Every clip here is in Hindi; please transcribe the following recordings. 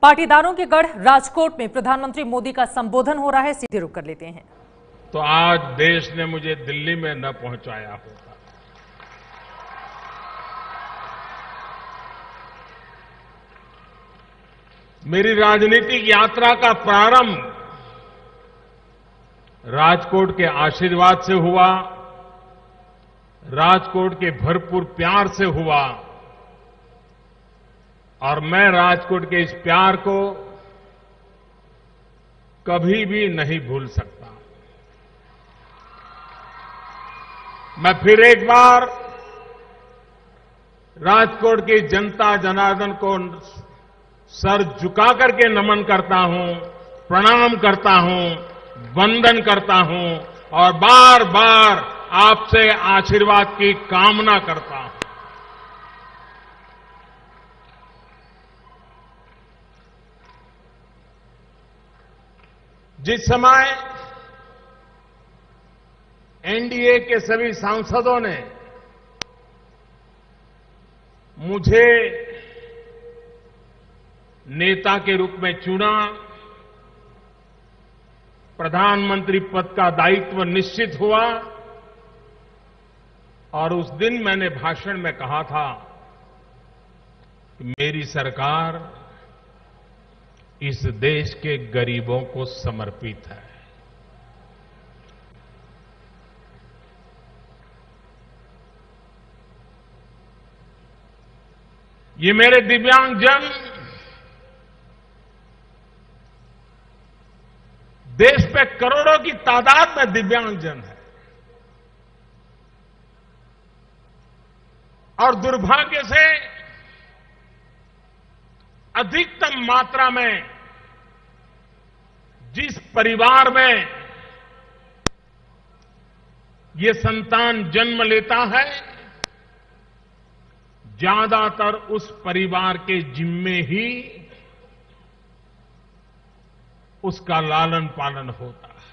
पाटीदारों के गढ़ राजकोट में प्रधानमंत्री मोदी का संबोधन हो रहा है। सीधे रुक कर लेते हैं। तो आज देश ने मुझे दिल्ली में न पहुंचाया होता। मेरी राजनीतिक यात्रा का प्रारंभ राजकोट के आशीर्वाद से हुआ, राजकोट के भरपूर प्यार से हुआ और मैं राजकोट के इस प्यार को कभी भी नहीं भूल सकता। मैं फिर एक बार राजकोट की जनता जनार्दन को सर झुका करके नमन करता हूं, प्रणाम करता हूं, वंदन करता हूं और बार बार आपसे आशीर्वाद की कामना करता हूं। जिस समय एनडीए के सभी सांसदों ने मुझे नेता के रूप में चुना, प्रधानमंत्री पद का दायित्व निश्चित हुआ और उस दिन मैंने भाषण में कहा था कि मेरी सरकार इस देश के गरीबों को समर्पित है। ये मेरे दिव्यांगजन देश पे करोड़ों की तादाद में दिव्यांगजन है और दुर्भाग्य से अधिकतम मात्रा में जिस परिवार में ये संतान जन्म लेता है, ज्यादातर उस परिवार के जिम्मे ही उसका लालन पालन होता है।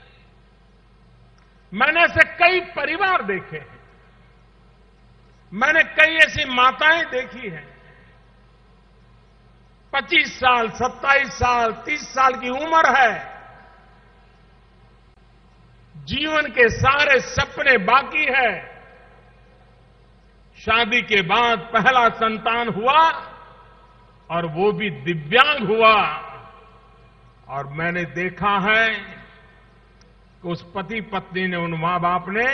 मैंने ऐसे कई परिवार देखे हैं, मैंने कई ऐसी माताएं देखी हैं 25 साल, 27 साल, 30 साल की उम्र है, जीवन के सारे सपने बाकी है, शादी के बाद पहला संतान हुआ और वो भी दिव्यांग हुआ और मैंने देखा है कि उस पति पत्नी ने, उन मां बाप ने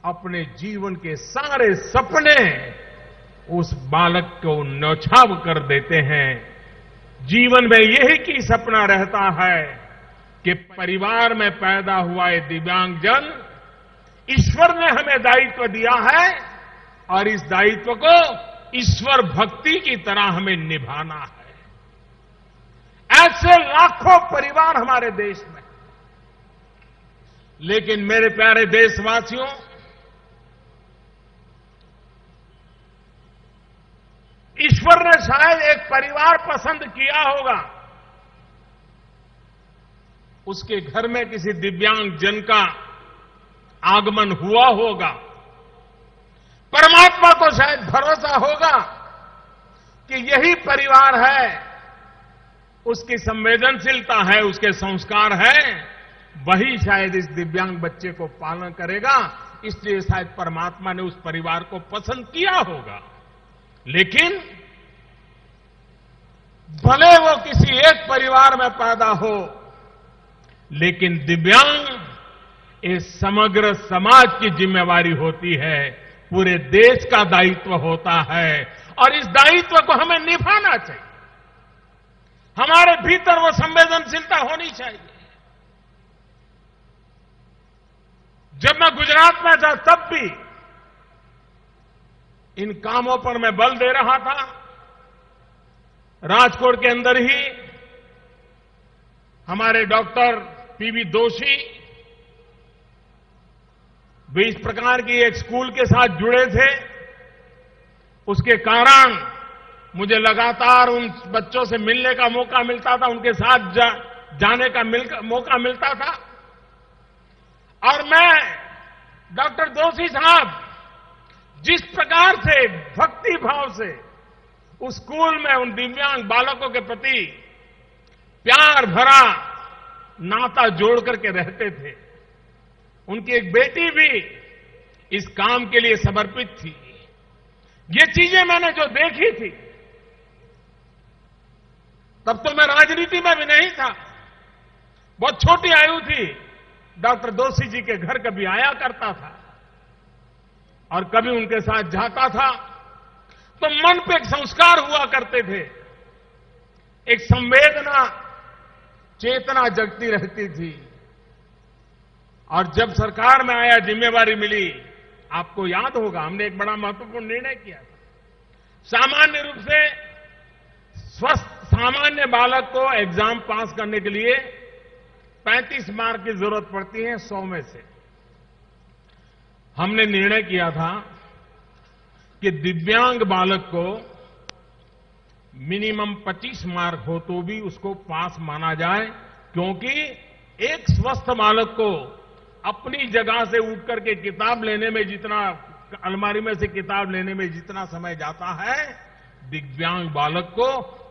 अपने जीवन के सारे सपने उस बालक को न्यौछावर कर देते हैं। जीवन में यही की सपना रहता है कि परिवार में पैदा हुआ ये दिव्यांगजन, ईश्वर ने हमें दायित्व दिया है और इस दायित्व को ईश्वर भक्ति की तरह हमें निभाना है। ऐसे लाखों परिवार हमारे देश में। लेकिन मेरे प्यारे देशवासियों, ईश्वर ने शायद एक परिवार पसंद किया होगा, उसके घर में किसी दिव्यांग जन का आगमन हुआ होगा। परमात्मा को शायद भरोसा होगा कि यही परिवार है, उसकी संवेदनशीलता है, उसके संस्कार है, वही शायद इस दिव्यांग बच्चे को पालन करेगा। इसलिए शायद परमात्मा ने उस परिवार को पसंद किया होगा। लेकिन भले वो किसी एक परिवार में पैदा हो, लेकिन दिव्यांग ये समग्र समाज की जिम्मेवारी होती है, पूरे देश का दायित्व होता है और इस दायित्व को हमें निभाना चाहिए। हमारे भीतर वो संवेदनशीलता होनी चाहिए। जब मैं गुजरात में था तब भी इन कामों पर मैं बल दे रहा था। राजकोट के अंदर ही हमारे डॉक्टर पीवी जोशी भी इस प्रकार की एक स्कूल के साथ जुड़े थे। उसके कारण मुझे लगातार उन बच्चों से मिलने का मौका मिलता था, उनके साथ जाने का मौका मिलता था और मैं डॉक्टर जोशी साहब जिस प्रकार से भक्ति भाव से उस स्कूल में उन दिव्यांग बालकों के प्रति प्यार भरा नाता जोड़ करके रहते थे। उनकी एक बेटी भी इस काम के लिए समर्पित थी। ये चीजें मैंने जो देखी थी, तब तो मैं राजनीति में भी नहीं था, बहुत छोटी आयु थी। डॉक्टर दोषी जी के घर कभी आया करता था और कभी उनके साथ जाता था, तो मन पे एक संस्कार हुआ करते थे, एक संवेदना, चेतना जगती रहती थी। और जब सरकार में आया, जिम्मेवारी मिली, आपको याद होगा हमने एक बड़ा महत्वपूर्ण निर्णय किया था। सामान्य रूप से स्वस्थ सामान्य बालक को एग्जाम पास करने के लिए 35 मार्क की जरूरत पड़ती है 100 में से। हमने निर्णय किया था कि दिव्यांग बालक को मिनिमम 25 मार्क हो तो भी उसको पास माना जाए, क्योंकि एक स्वस्थ बालक को अपनी जगह से उठ करके किताब लेने में जितना, अलमारी में से किताब लेने में जितना समय जाता है, दिव्यांग बालक को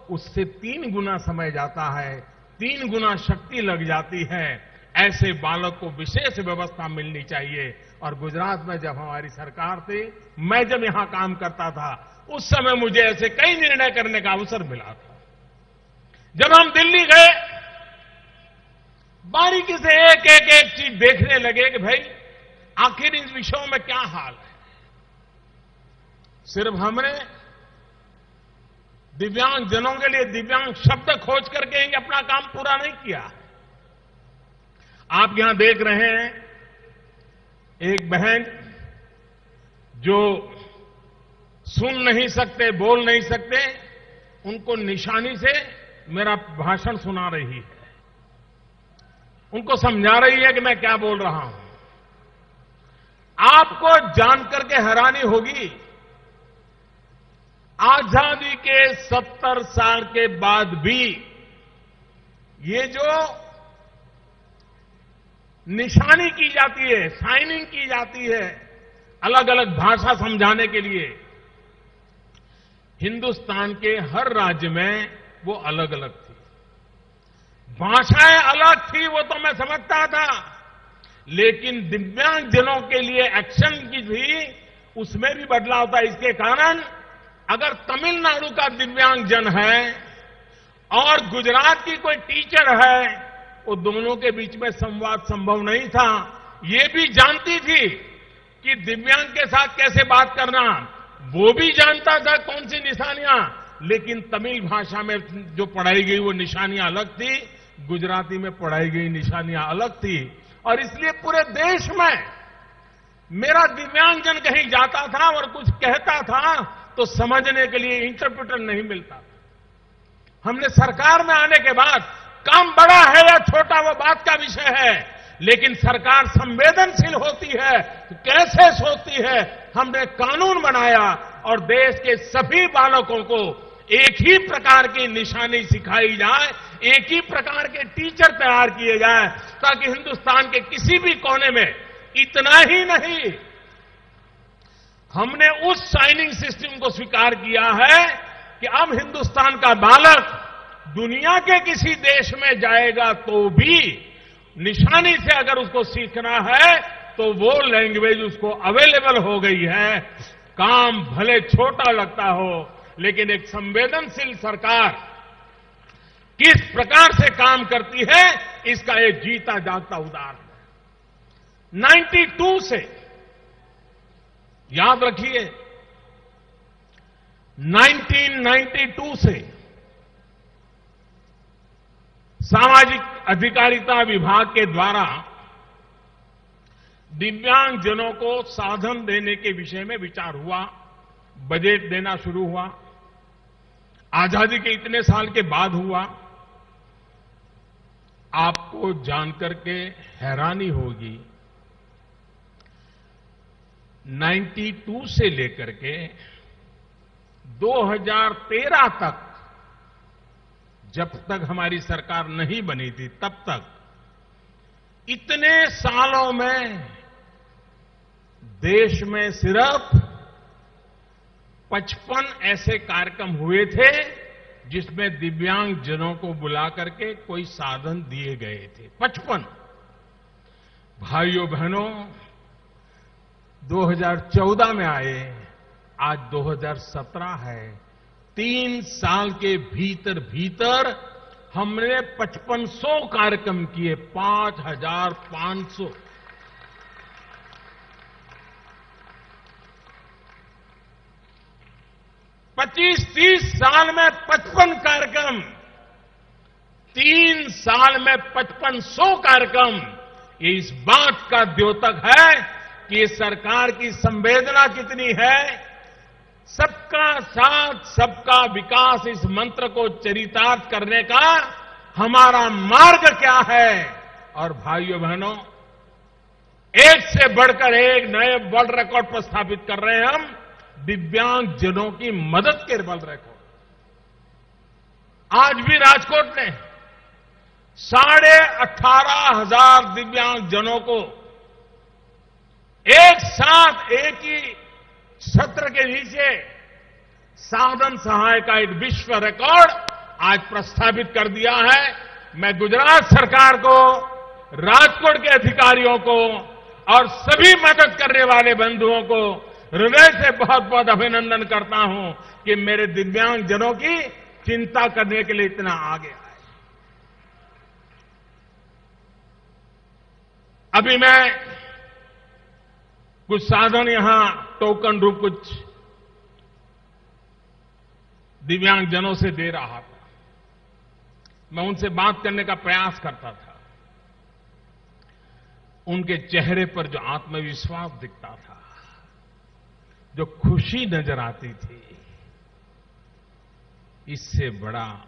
उससे 3 गुना समय जाता है, 3 गुना शक्ति लग जाती है। ऐसे बालक को विशेष व्यवस्था मिलनी चाहिए। और गुजरात में जब हमारी सरकार थी, मैं जब यहां काम करता था, उस समय मुझे ऐसे कई निर्णय करने का अवसर मिला था। जब हम दिल्ली गए, बारीकी से एक एक एक चीज देखने लगे कि भाई आखिर इन विषयों में क्या हाल है। सिर्फ हमने दिव्यांग जनों के लिए दिव्यांग शब्द खोज करके ही अपना काम पूरा नहीं किया। आप यहां देख रहे हैं एक बहन जो सुन नहीं सकते, बोल नहीं सकते, उनको निशानी से मेरा भाषण सुना रही है, उनको समझा रही है कि मैं क्या बोल रहा हूं। आपको जानकर के हैरानी होगी, आजादी के 70 साल के बाद भी ये जो निशानी की जाती है, साइनिंग की जाती है अलग अलग भाषा समझाने के लिए, हिंदुस्तान के हर राज्य में वो अलग अलग थी। भाषाएं अलग थी, वो तो मैं समझता था, लेकिन दिव्यांगजनों के लिए एक्शन की भी उसमें भी बदलाव था। इसके कारण अगर तमिलनाडु का दिव्यांगजन है और गुजरात की कोई टीचर है, वो दोनों के बीच में संवाद संभव नहीं था। ये भी जानती थी कि दिव्यांग के साथ कैसे बात करना, वो भी जानता था कौन सी निशानियां, लेकिन तमिल भाषा में जो पढ़ाई गई वो निशानियां अलग थी, गुजराती में पढ़ाई गई निशानियां अलग थी। और इसलिए पूरे देश में मेरा दिव्यांगजन कहीं जाता था और कुछ कहता था तो समझने के लिए इंटरप्रेटर नहीं मिलता था। हमने सरकार में आने के बाद, काम बड़ा है या छोटा वो बात का विषय है, लेकिन सरकार संवेदनशील होती है, कैसे सोचती है। हमने कानून बनाया और देश के सभी बालकों को एक ही प्रकार की निशानी सिखाई जाए, एक ही प्रकार के टीचर तैयार किए जाए, ताकि हिंदुस्तान के किसी भी कोने में, इतना ही नहीं, हमने उस साइनिंग सिस्टम को स्वीकार किया है कि अब हिंदुस्तान का बालक दुनिया के किसी देश में जाएगा तो भी निशानी से अगर उसको सीखना है तो वो लैंग्वेज उसको अवेलेबल हो गई है। काम भले छोटा लगता हो, लेकिन एक संवेदनशील सरकार किस प्रकार से काम करती है, इसका एक जीता जागता उदाहरण है। 92 से, याद रखिए, 1992 से सामाजिक अधिकारिता विभाग के द्वारा दिव्यांगजनों को साधन देने के विषय में विचार हुआ, बजट देना शुरू हुआ। आजादी के इतने साल के बाद हुआ। आपको जानकर के हैरानी होगी, 92 से लेकर के 2013 तक, जब तक हमारी सरकार नहीं बनी थी, तब तक इतने सालों में देश में सिर्फ 55 ऐसे कार्यक्रम हुए थे जिसमें दिव्यांग जनों को बुला करके कोई साधन दिए गए थे। 55। भाइयों बहनों, 2014 में आए, आज 2017 है। 3 साल के भीतर भीतर हमने 5500 कार्यक्रम किए। 5500। पच्चीस 30 साल में 55 कार्यक्रम, 3 साल में 5500 कार्यक्रम। ये इस बात का द्योतक है कि ये सरकार की संवेदना कितनी है। सबका साथ, सबका विकास, इस मंत्र को चरितार्थ करने का हमारा मार्ग क्या है। और भाइयों बहनों, एक से बढ़कर एक नए वर्ल्ड रिकॉर्ड पर स्थापित कर रहे हैं हम दिव्यांग जनों की मदद के वर्ल्ड रिकॉर्ड। आज भी राजकोट ने 18,500 दिव्यांग जनों को एक साथ एक ही छत्र के नीचे साधन सहाय का एक विश्व रिकॉर्ड आज प्रस्थापित कर दिया है। मैं गुजरात सरकार को, राजकोट के अधिकारियों को और सभी मदद करने वाले बंधुओं को हृदय से बहुत बहुत अभिनंदन करता हूं कि मेरे दिव्यांग जनों की चिंता करने के लिए इतना आगे आए। अभी मैं कुछ साधन यहां टोकन रूप कुछ दिव्यांग जनों से दे रहा था। मैं उनसे बात करने का प्रयास करता था। उनके चेहरे पर जो आत्मविश्वास दिखता था, जो खुशी नजर आती थी, इससे बड़ा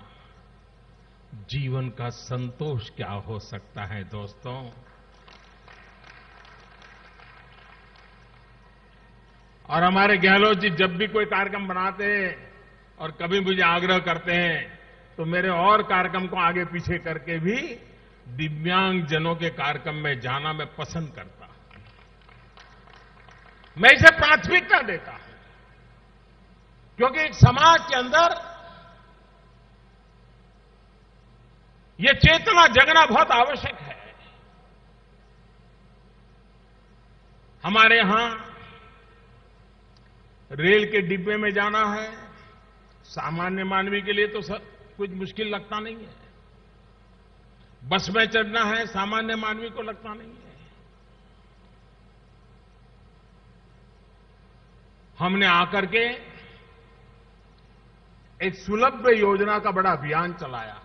जीवन का संतोष क्या हो सकता है दोस्तों। और हमारे गहलोत जी जब भी कोई कार्यक्रम बनाते हैं और कभी मुझे आग्रह करते हैं तो मेरे और कार्यक्रम को आगे पीछे करके भी दिव्यांग जनों के कार्यक्रम में जाना मैं पसंद करता हूं। मैं इसे प्राथमिकता देता हूं क्योंकि एक समाज के अंदर ये चेतना जगना बहुत आवश्यक है। हमारे यहां रेल के डिब्बे में जाना है, सामान्य मानवी के लिए तो कुछ मुश्किल लगता नहीं है। बस में चढ़ना है, सामान्य मानवी को लगता नहीं है। हमने आकर के एक सुलभ योजना का बड़ा अभियान चलाया है।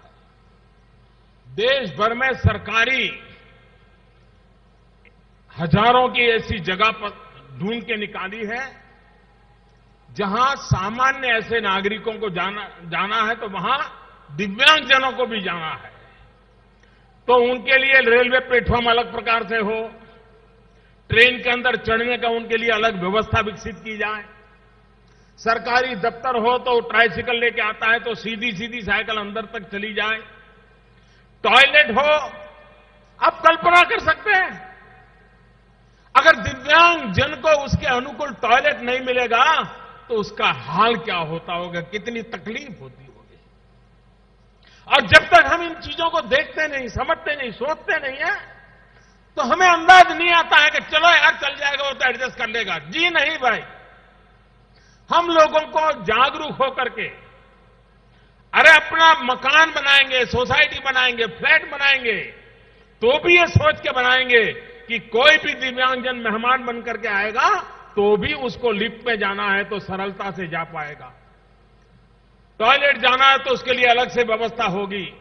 देश भर में सरकारी हजारों की ऐसी जगह पर ढूंढ के निकाली है जहां सामान्य ऐसे नागरिकों को जाना है तो वहां दिव्यांगजनों को भी जाना है। तो उनके लिए रेलवे प्लेटफॉर्म अलग प्रकार से हो, ट्रेन के अंदर चढ़ने का उनके लिए अलग व्यवस्था विकसित की जाए। सरकारी दफ्तर हो तो ट्राइसिकल लेके आता है तो सीधी सीधी साइकिल अंदर तक चली जाए। टॉयलेट हो, आप कल्पना कर सकते हैं अगर दिव्यांग जन को उसके अनुकूल टॉयलेट नहीं मिलेगा तो उसका हाल क्या होता होगा, कितनी तकलीफ होती होगी। और जब तक हम इन चीजों को देखते नहीं, समझते नहीं, सोचते नहीं है तो हमें अंदाज नहीं आता है कि चलो यार चल जाएगा, वो तो एडजस्ट कर लेगा। जी नहीं भाई, हम लोगों को जागरूक होकर के अरे अपना मकान बनाएंगे, सोसाइटी बनाएंगे, फ्लैट बनाएंगे तो भी ये सोच के बनाएंगे कि कोई भी दिव्यांगजन मेहमान बन करके आएगा तो भी उसको लिफ्ट में जाना है तो सरलता से जा पाएगा। टॉयलेट जाना है तो उसके लिए अलग से व्यवस्था होगी।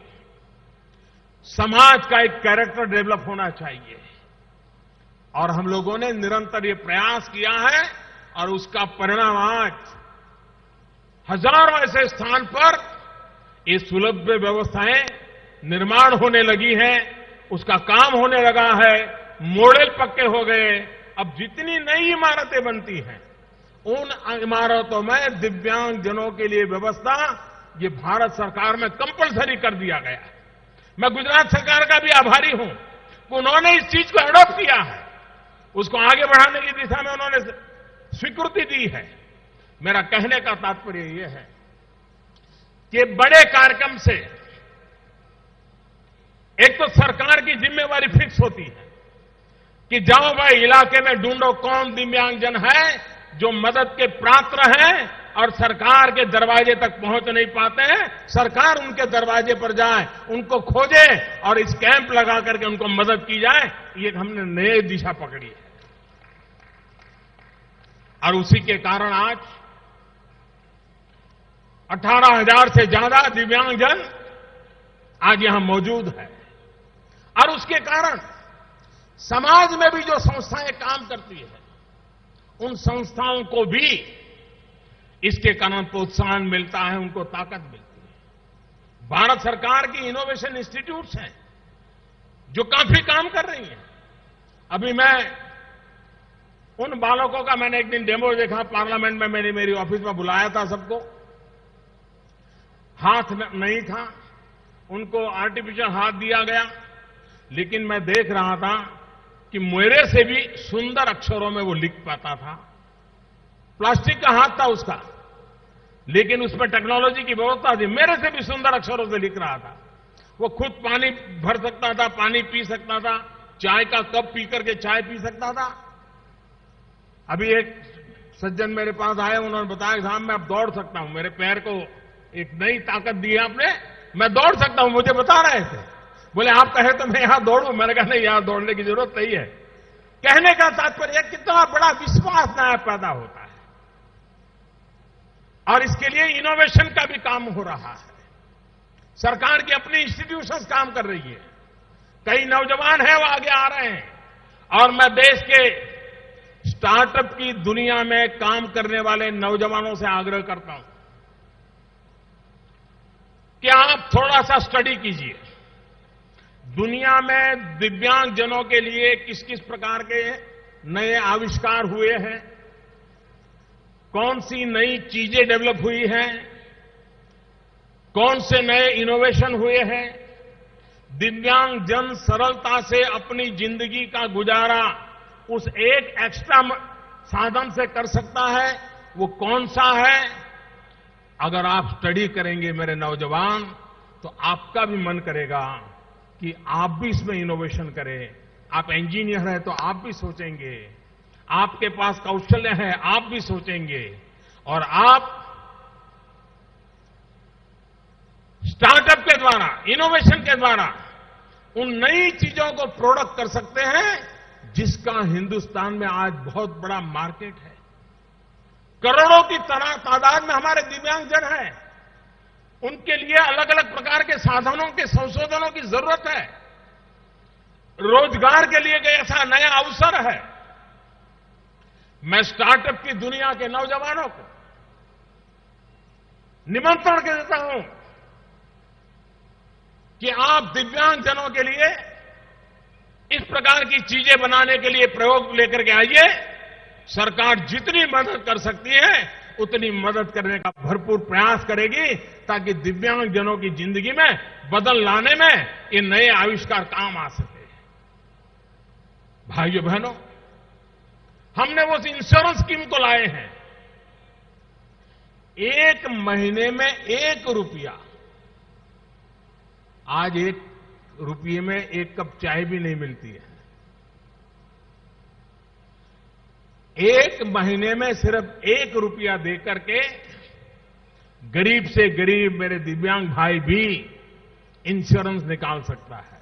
समाज का एक कैरेक्टर डेवलप होना चाहिए और हम लोगों ने निरंतर ये प्रयास किया है और उसका परिणाम आज हजारों ऐसे स्थान पर ये सुलभ व्यवस्थाएं निर्माण होने लगी हैं, उसका काम होने लगा है, मॉडल पक्के हो गए। अब जितनी नई इमारतें बनती हैं उन इमारतों में दिव्यांग जनों के लिए व्यवस्था ये भारत सरकार में कंपलसरी कर दिया गया है। मैं गुजरात सरकार का भी आभारी हूं कि उन्होंने इस चीज को एडॉप्ट किया है, उसको आगे बढ़ाने की दिशा में उन्होंने स्वीकृति दी है। मेरा कहने का तात्पर्य यह है कि बड़े कार्यक्रम से एक तो सरकार की जिम्मेवारी फिक्स होती है कि जाओ भाई इलाके में ढूंढो कौन दिव्यांगजन है जो मदद के पात्र हैं और सरकार के दरवाजे तक पहुंच नहीं पाते हैं। सरकार उनके दरवाजे पर जाए, उनको खोजे और इस कैंप लगा करके उनको मदद की जाए। ये हमने नई दिशा पकड़ी है और उसी के कारण आज 18,000 से ज्यादा दिव्यांगजन आज यहां मौजूद है और उसके कारण समाज में भी जो संस्थाएं काम करती है उन संस्थाओं को भी इसके कारण प्रोत्साहन मिलता है, उनको ताकत मिलती है। भारत सरकार की इनोवेशन इंस्टीट्यूट्स हैं जो काफी काम कर रही हैं। अभी मैं उन बालकों का मैंने एक दिन डेमो देखा पार्लियामेंट में, मैंने मेरी ऑफिस में बुलाया था सबको, हाथ नहीं था, उनको आर्टिफिशियल हाथ दिया गया, लेकिन मैं देख रहा था कि मेरे से भी सुंदर अक्षरों में वो लिख पाता था। प्लास्टिक का हाथ था उसका, लेकिन उसमें टेक्नोलॉजी की व्यवस्था थी, मेरे से भी सुंदर अक्षरों से लिख रहा था। वो खुद पानी भर सकता था, पानी पी सकता था, चाय का कप पी करके चाय पी सकता था। अभी एक सज्जन मेरे पास आए, उन्होंने बताया साहब मैं अब दौड़ सकता हूं, मेरे पैर को एक नई ताकत दी है आपने, मैं दौड़ सकता हूं। मुझे बता रहे थे, बोले आप कहे तो मैं यहां दौड़ूं। मैंने कहा नहीं, यहां दौड़ने की जरूरत नहीं है। कहने का तात्पर्य कितना बड़ा विश्वास नया पैदा होता है और इसके लिए इनोवेशन का भी काम हो रहा है। सरकार की अपनी इंस्टीट्यूशंस काम कर रही है, कई नौजवान हैं वो आगे आ रहे हैं और मैं देश के स्टार्टअप की दुनिया में काम करने वाले नौजवानों से आग्रह करता हूं कि आप थोड़ा सा स्टडी कीजिए, दुनिया में दिव्यांगजनों के लिए किस किस प्रकार के नए आविष्कार हुए हैं, कौन सी नई चीजें डेवलप हुई हैं, कौन से नए इनोवेशन हुए हैं, दिव्यांगजन सरलता से अपनी जिंदगी का गुजारा उस एक एक्स्ट्रा साधन से कर सकता है, वो कौन सा है। अगर आप स्टडी करेंगे मेरे नौजवान, तो आपका भी मन करेगा कि आप भी इसमें इनोवेशन करें। आप इंजीनियर हैं तो आप भी सोचेंगे, आपके पास कौशल्य है आप भी सोचेंगे और आप स्टार्टअप के द्वारा, इनोवेशन के द्वारा उन नई चीजों को प्रोडक्ट कर सकते हैं जिसका हिंदुस्तान में आज बहुत बड़ा मार्केट है। करोड़ों की तादाद में हमारे दिव्यांगजन हैं, उनके लिए अलग अलग प्रकार के साधनों के संशोधनों की जरूरत है, रोजगार के लिए ऐसा नया अवसर है। मैं स्टार्टअप की दुनिया के नौजवानों को निमंत्रण देता हूं कि आप दिव्यांगजनों के लिए इस प्रकार की चीजें बनाने के लिए प्रयोग लेकर के आइए। सरकार जितनी मदद कर सकती है उतनी मदद करने का भरपूर प्रयास करेगी ताकि दिव्यांगजनों की जिंदगी में बदल लाने में ये नए आविष्कार काम आ सके। भाइयों बहनों, हमने वो इंश्योरेंस स्कीम को लाए हैं। 1 महीने में 1 रुपया, आज 1 रुपये में 1 कप चाय भी नहीं मिलती है। 1 महीने में सिर्फ 1 रुपया देकर के गरीब से गरीब मेरे दिव्यांग भाई भी इंश्योरेंस निकाल सकता है।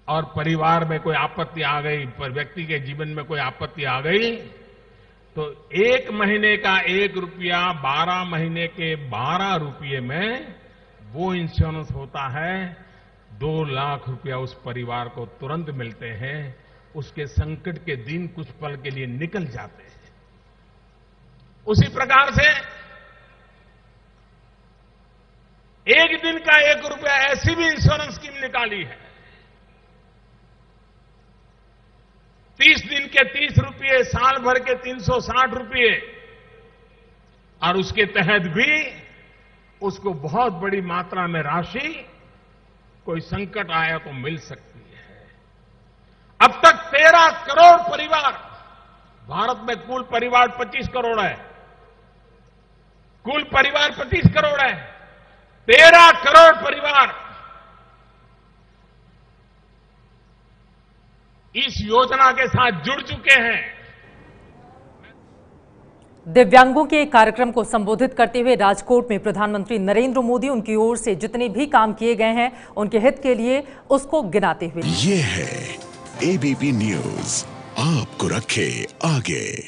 और परिवार में कोई आपत्ति आ गई, पर व्यक्ति के जीवन में कोई आपत्ति आ गई, तो 1 महीने का 1 रुपया 12 महीने के 12 रुपये में वो इंश्योरेंस होता है। 2 लाख रुपया उस परिवार को तुरंत मिलते हैं। उसके संकट के दिन कुछ पल के लिए निकल जाते हैं। उसी प्रकार से 1 दिन का 1 रुपया ऐसी भी इंश्योरेंस स्कीम निकाली है। 30 दिन के 30 रुपये, साल भर के 360 रुपये, और उसके तहत भी उसको बहुत बड़ी मात्रा में राशि कोई संकट आया तो मिल सकती है। अब तक 13 करोड़ परिवार, भारत में कुल परिवार 25 करोड़ है, कुल परिवार 25 करोड़ है। 13 करोड़ परिवार इस योजना के साथ जुड़ चुके हैं। दिव्यांगों के एक कार्यक्रम को संबोधित करते हुए राजकोट में प्रधानमंत्री नरेंद्र मोदी उनकी ओर से जितने भी काम किए गए हैं उनके हित के लिए उसको गिनाते हुए। ये है एबीपी न्यूज, आपको रखे आगे।